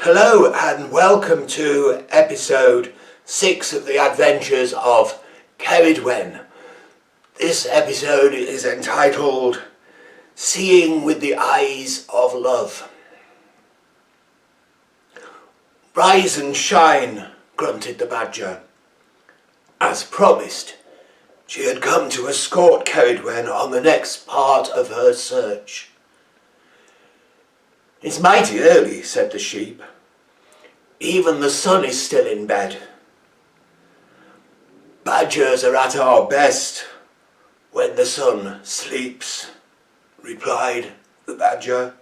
Hello and welcome to episode 6 of the adventures of Ceridwen. This episode is entitled Seeing with the Eyes of Love. Rise and shine, grunted the badger. As promised, she had come to escort Ceridwen on the next part of her search. It's mighty early, said the sheep. Even the sun is still in bed. Badgers are at our best when the sun sleeps, replied the badger.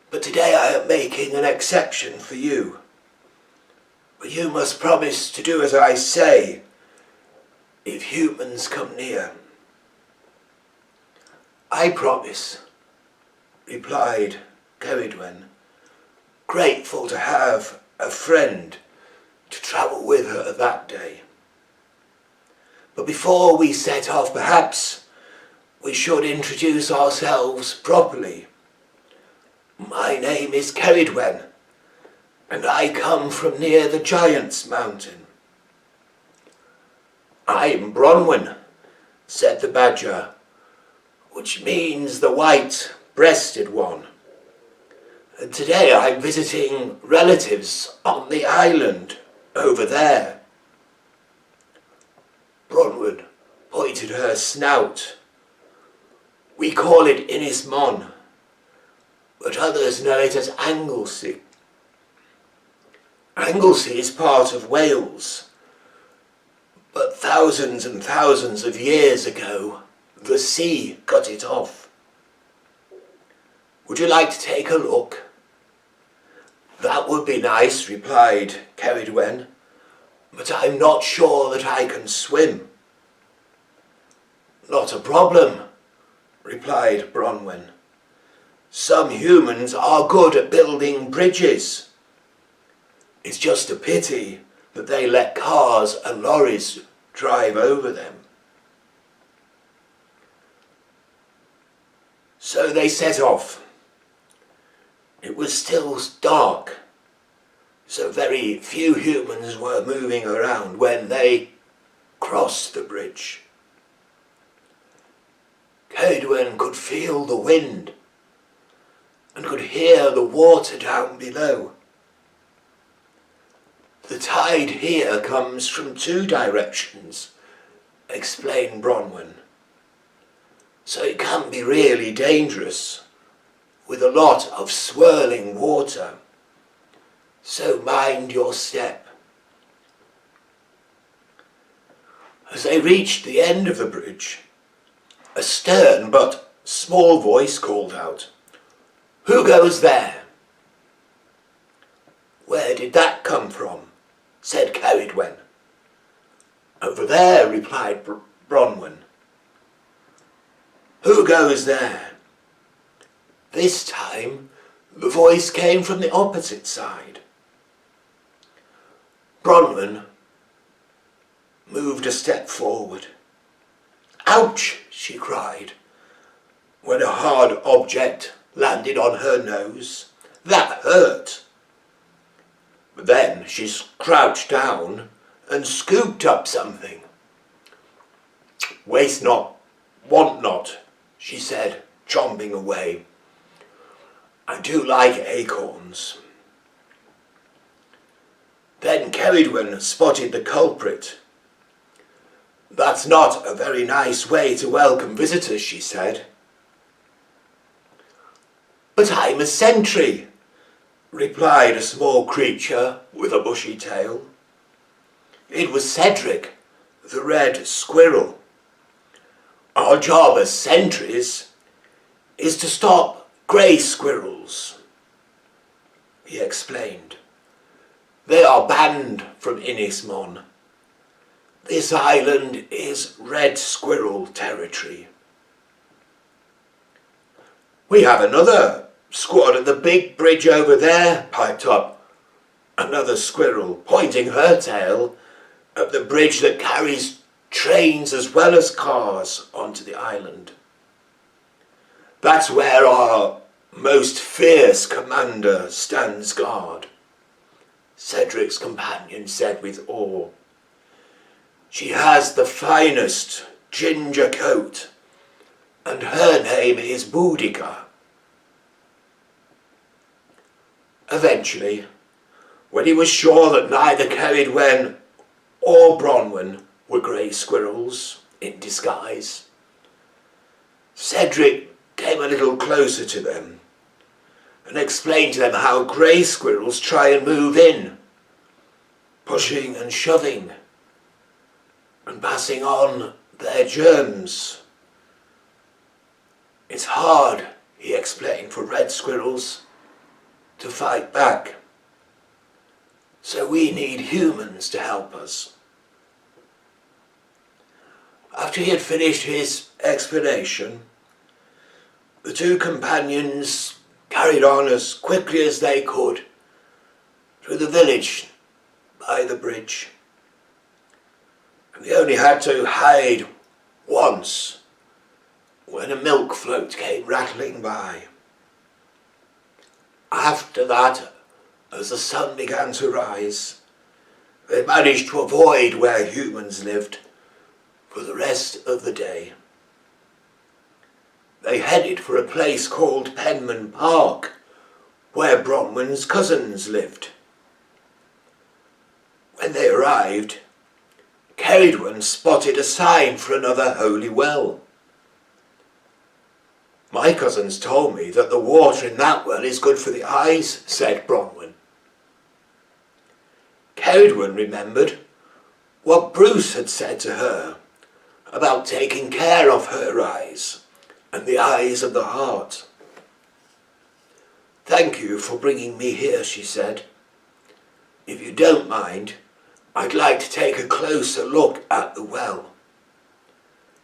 But today I am making an exception for you. But you must promise to do as I say if humans come near. I promise, replied Ceridwen, grateful to have a friend to travel with her that day. But before we set off, perhaps we should introduce ourselves properly. My name is Ceridwen, and I come from near the Giant's Mountain. I'm Bronwyn, said the badger, which means the white-breasted one. And today I'm visiting relatives on the island over there. Bronwyn pointed her snout. We call it Ynys Mon, but others know it as Anglesey. Anglesey is part of Wales, but thousands and thousands of years ago, the sea cut it off. Would you like to take a look? That would be nice, replied Ceridwen, but I'm not sure that I can swim. Not a problem, replied Bronwyn. Some humans are good at building bridges. It's just a pity that they let cars and lorries drive over them. So they set off. It was still dark, so very few humans were moving around when they crossed the bridge. Ceridwen could feel the wind and could hear the water down below. The tide here comes from 2 directions, explained Bronwyn, so it can be really dangerous with a lot of swirling water, so mind your step. As they reached the end of the bridge, a stern but small voice called out, "Who goes there?" "Where did that come from?" said Ceridwen. "Over there," replied Bronwyn. "Who goes there?" This time, the voice came from the opposite side. Bronwyn moved a step forward. "Ouch!" she cried, when a hard object landed on her nose. That hurt. But then she crouched down and scooped up something. "Waste not, want not," she said, chomping away. "I do like acorns." Then Ceridwen spotted the culprit. "That's not a very nice way to welcome visitors," she said. "But I'm a sentry," replied a small creature with a bushy tail. It was Cedric, the red squirrel. "Our job as sentries is to stop grey squirrels," he explained. "They are banned from Ynys Mon. This island is red squirrel territory." "We have another squad at the big bridge over there," piped up another squirrel, pointing her tail at the bridge that carries trains as well as cars onto the island. "That's where our most fierce commander stands guard, Cedric's companion said with awe. She has the finest ginger coat, and her name is Boudica. Eventually, when he was sure that neither Ceridwen or Bronwyn were grey squirrels in disguise, Cedric came a little closer to them and explained to them how grey squirrels try and move in, pushing and shoving and passing on their germs. It's hard, he explained, for red squirrels to fight back. So we need humans to help us. After he had finished his explanation, the two companions carried on as quickly as they could through the village by the bridge. And they only had to hide once when a milk float came rattling by. After that, as the sun began to rise, they managed to avoid where humans lived for the rest of the day. They headed for a place called Penman Park, where Bronwyn's cousins lived. When they arrived, Ceridwen spotted a sign for another holy well. My cousins told me that the water in that well is good for the eyes, said Bronwyn. Ceridwen remembered what Bruce had said to her about taking care of her eyes and the eyes of the heart. Thank you for bringing me here, she said. If you don't mind, I'd like to take a closer look at the well.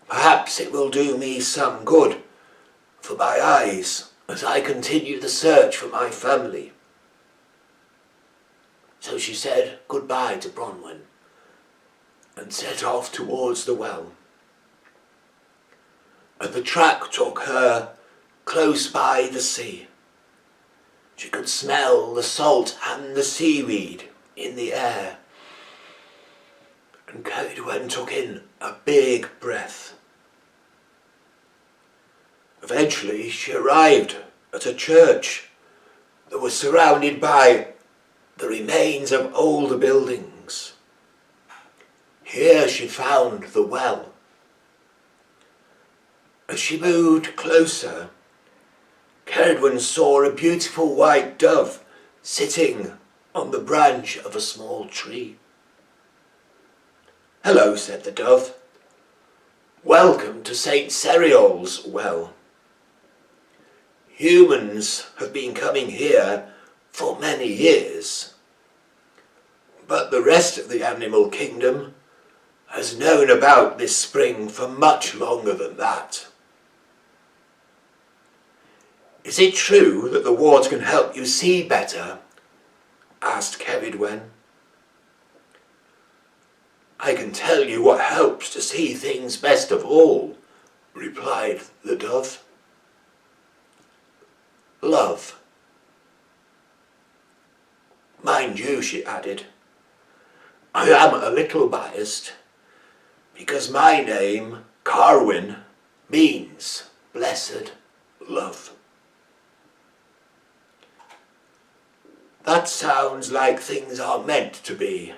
Perhaps it will do me some good for my eyes as I continue the search for my family. So she said goodbye to Bronwyn and set off towards the well. And the track took her close by the sea. She could smell the salt and the seaweed in the air. And Ceridwen took in a big breath. Eventually she arrived at a church that was surrounded by the remains of older buildings. Here she found the well. As she moved closer, Ceridwen saw a beautiful white dove sitting on the branch of a small tree. Hello, said the dove. Welcome to St. Cereol's well. Humans have been coming here for many years, but the rest of the animal kingdom has known about this spring for much longer than that. Is it true that the water can help you see better? Asked Ceridwen. I can tell you what helps to see things best of all, replied the dove. Love. Mind you, she added, I am a little biased, because my name, Carwyn, means blessed love. That sounds like things are meant to be,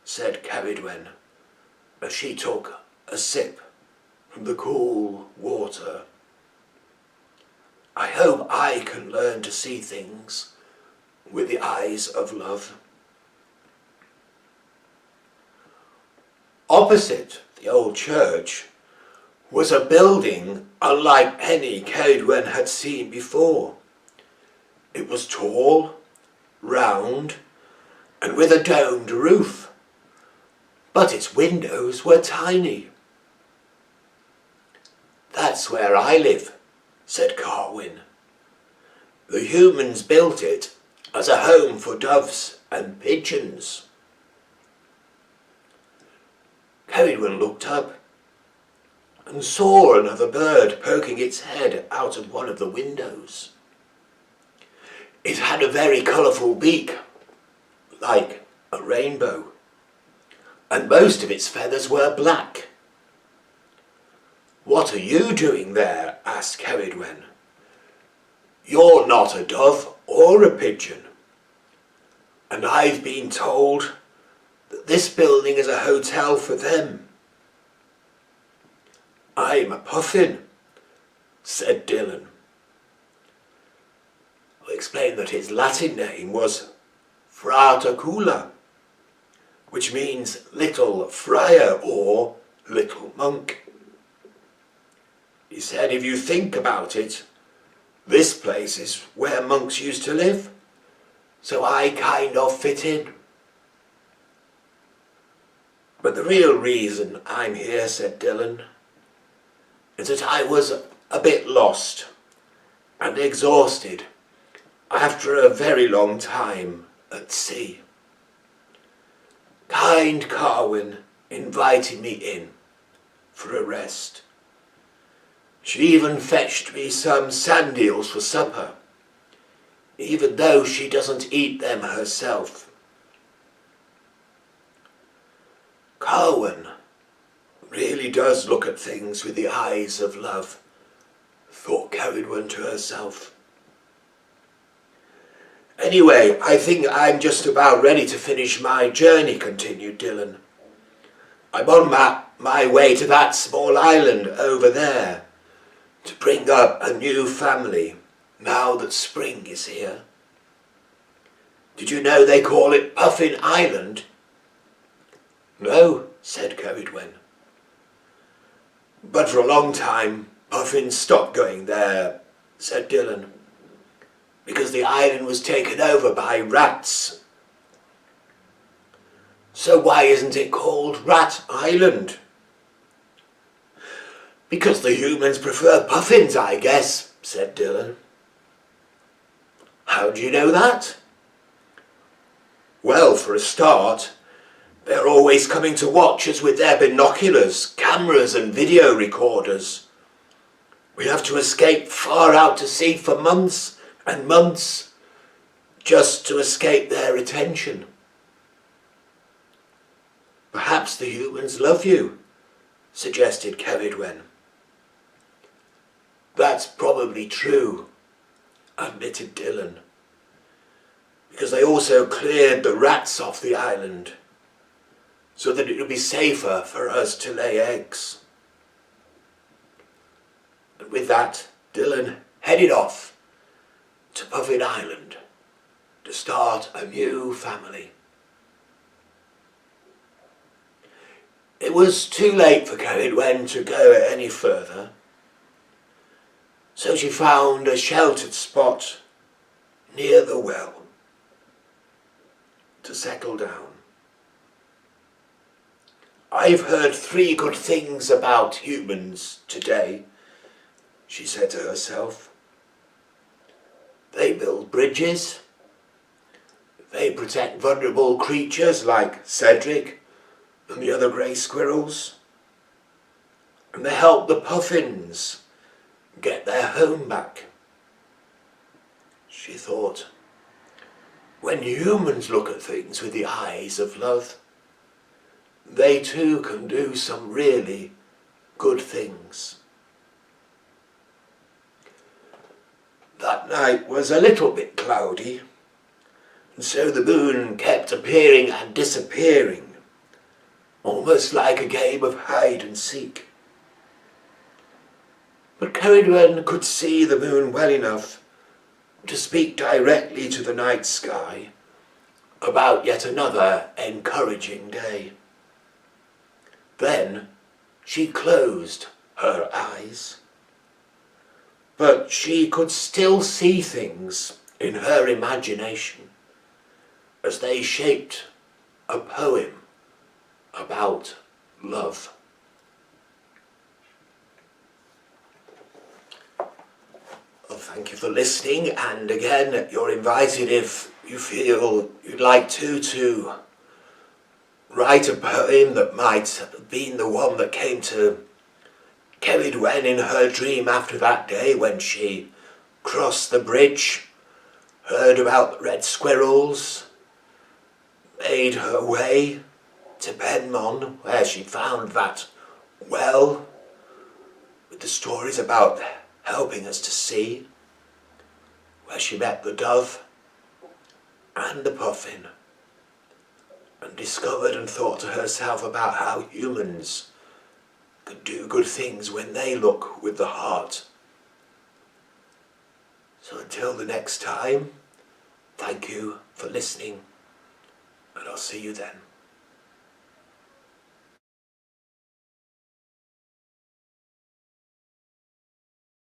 said Ceridwen, as she took a sip from the cool water. I hope I can learn to see things with the eyes of love. Opposite the old church was a building unlike any Ceridwen had seen before. It was tall, round, and with a domed roof, but its windows were tiny. That's where I live, said Carwyn. The humans built it as a home for doves and pigeons. Ceridwen looked up and saw another bird poking its head out of one of the windows. It had a very colourful beak, like a rainbow, and most of its feathers were black. "What are you doing there?" asked Ceridwen. "You're not a dove or a pigeon, and I've been told that this building is a hotel for them." "I'm a puffin," said Dylan. I explained that his Latin name was Fratacula, which means little friar or little monk. He said, "If you think about it, this place is where monks used to live, so I kind of fit in." "But the real reason I'm here," said Dylan, "is that I was a bit lost and exhausted after a very long time at sea. Kind Carwyn invited me in for a rest. She even fetched me some sand eels for supper, even though she doesn't eat them herself." "Carwyn really does look at things with the eyes of love," thought Ceridwen to herself. "Anyway, I think I'm just about ready to finish my journey," continued Dylan. "I'm on my way to that small island over there to bring up a new family now that spring is here. Did you know they call it Puffin Island?" "No," said Ceridwen. "But for a long time, puffins stopped going there," said Dylan, "because the island was taken over by rats." "So why isn't it called Rat Island?" "Because the humans prefer puffins, I guess," said Dylan. "How do you know that?" "Well, for a start, they're always coming to watch us with their binoculars, cameras and video recorders. We have to escape far out to sea for months and months just to escape their attention." "Perhaps the humans love you," suggested Ceridwen. "That's probably true," admitted Dylan, "because they also cleared the rats off the island so that it would be safer for us to lay eggs." And with that, Dylan headed off to Puffin Island to start a new family. It was too late for Ceridwen to go any further, so she found a sheltered spot near the well to settle down. "I've heard 3 good things about humans today," she said to herself. "They build bridges, they protect vulnerable creatures like Cedric and the other grey squirrels, and they help the puffins get their home back." She thought, when humans look at things with the eyes of love, they too can do some really good things. That night was a little bit cloudy, and so the moon kept appearing and disappearing, almost like a game of hide and seek. But Ceridwen could see the moon well enough to speak directly to the night sky about yet another encouraging day. Then she closed her eyes, but she could still see things in her imagination as they shaped a poem about love. Well, thank you for listening, and again, you're invited, if you feel you'd like to write a poem that might have been the one that came to Ceridwen in her dream after that day when she crossed the bridge heard about the red squirrels, made her way to Benmon, where she found that well, with the stories about helping us to see, where she met the dove and the puffin, and discovered and thought to herself about how humans can do good things when they look with the heart. So until the next time, thank you for listening, and I'll see you then.